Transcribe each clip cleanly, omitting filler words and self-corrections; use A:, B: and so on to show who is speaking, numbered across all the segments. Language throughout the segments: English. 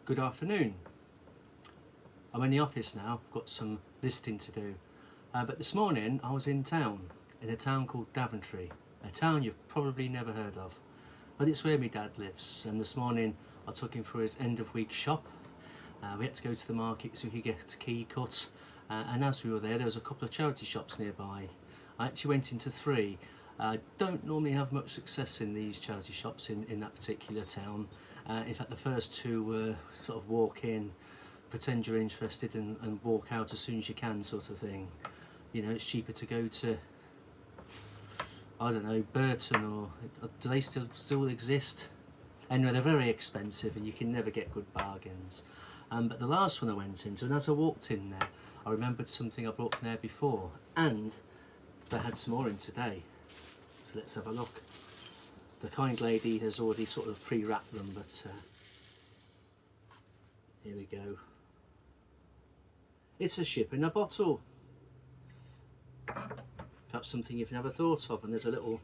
A: Good afternoon. I'm in the office now. I've got some listing to do. But this morning I was in a town called Daventry, a town you've probably never heard of. But it's where my dad lives, and this morning I took him for his end of week shop. We had to go to the market so he could get a key cut, and as we were there was a couple of charity shops nearby. I actually went into three. I don't normally have much success in these charity shops in that particular town. In fact, the first two were sort of walk in, pretend you're interested and walk out as soon as you can sort of thing. You know, it's cheaper to go to, I don't know, Burton, or do they still exist? Anyway, they're very expensive and you can never get good bargains. But the last one I went into, and as I walked in there, I remembered something I brought from there before, and they had some more in today. So let's have a look. The kind lady has already sort of pre-wrapped them, but here we go. It's a ship in a bottle. Perhaps something you've never thought of, and there's a little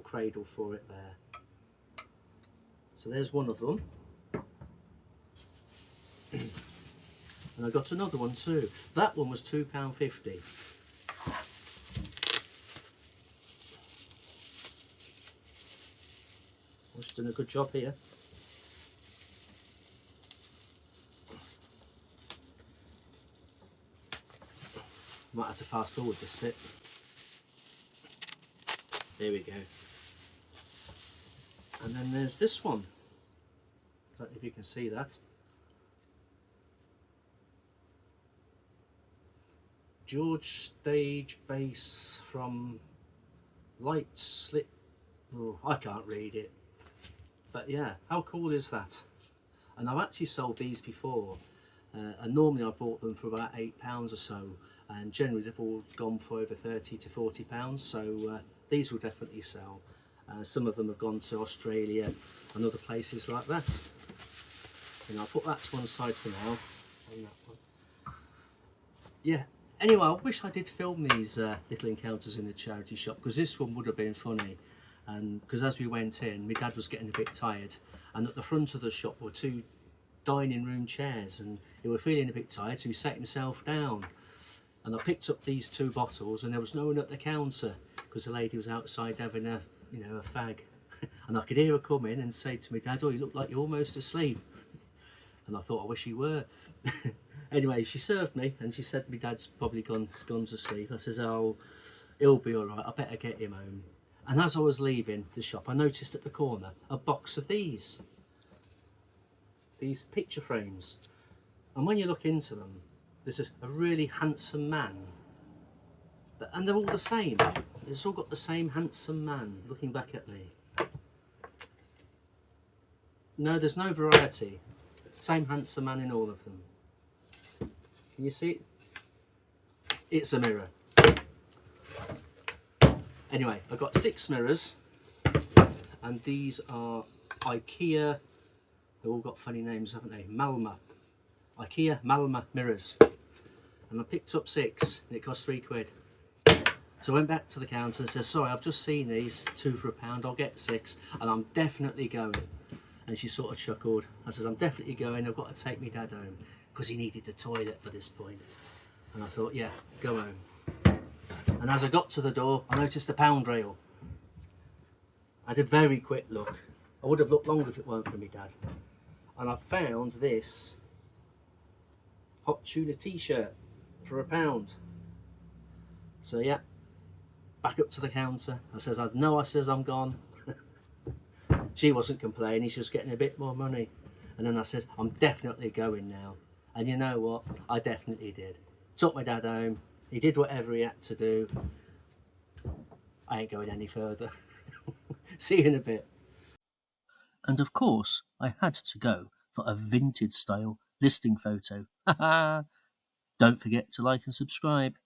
A: cradle for it there. So there's one of them. And I got another one too. That one was £2.50. I've just done a good job here. Might have to fast forward this bit. There we go. And then there's this one. I don't know if you can see that. George Stage Bass from Light Slip. Oh, I can't read it. But yeah, how cool is that? And I've actually sold these before, and normally I bought them for about £8 or so, and generally they've all gone for over £30 to £40, so these will definitely sell. Some of them have gone to Australia and other places like that. And I'll put that to one side for now. And that one. Yeah, anyway, I wish I did film these little encounters in the charity shop, because this one would have been funny. And because as we went in, my dad was getting a bit tired, and at the front of the shop were two dining room chairs, and he was feeling a bit tired, so he sat himself down. And I picked up these two bottles, and there was no one at the counter because the lady was outside having a fag. And I could hear her come in and say to my dad, "Oh, you look like you're almost asleep." And I thought, I wish he were. Anyway, she served me, and she said my dad's probably gone to sleep. I says, "Oh, he'll be all right. I better get him home." And as I was leaving the shop, I noticed at the corner a box of these picture frames. And when you look into them, there's a really handsome man. And they're all the same. It's all got the same handsome man looking back at me. No, there's no variety. Same handsome man in all of them. Can you see it? It's a mirror. Anyway, I've got 6 mirrors, and these are IKEA. They've all got funny names, haven't they? Malma. IKEA Malma mirrors. And I picked up 6, and it cost £3. So I went back to the counter and said, "Sorry, I've just seen these, 2 for £1, I'll get 6, and I'm definitely going." And she sort of chuckled. I says, "I'm definitely going, I've got to take my dad home," because he needed the toilet for this point. And I thought, yeah, go home. And as I got to the door, I noticed a pound rail. I had a very quick look. I would have looked longer if it weren't for me dad. And I found this hot tuna t-shirt for £1. So yeah, back up to the counter. I says, I'm gone." She wasn't complaining, she was getting a bit more money. And then I says, "I'm definitely going now." And you know what? I definitely did. Took my dad home. He did whatever he had to do. I ain't going any further. See you in a bit. And of course, I had to go for a vintage style listing photo. Don't forget to like and subscribe.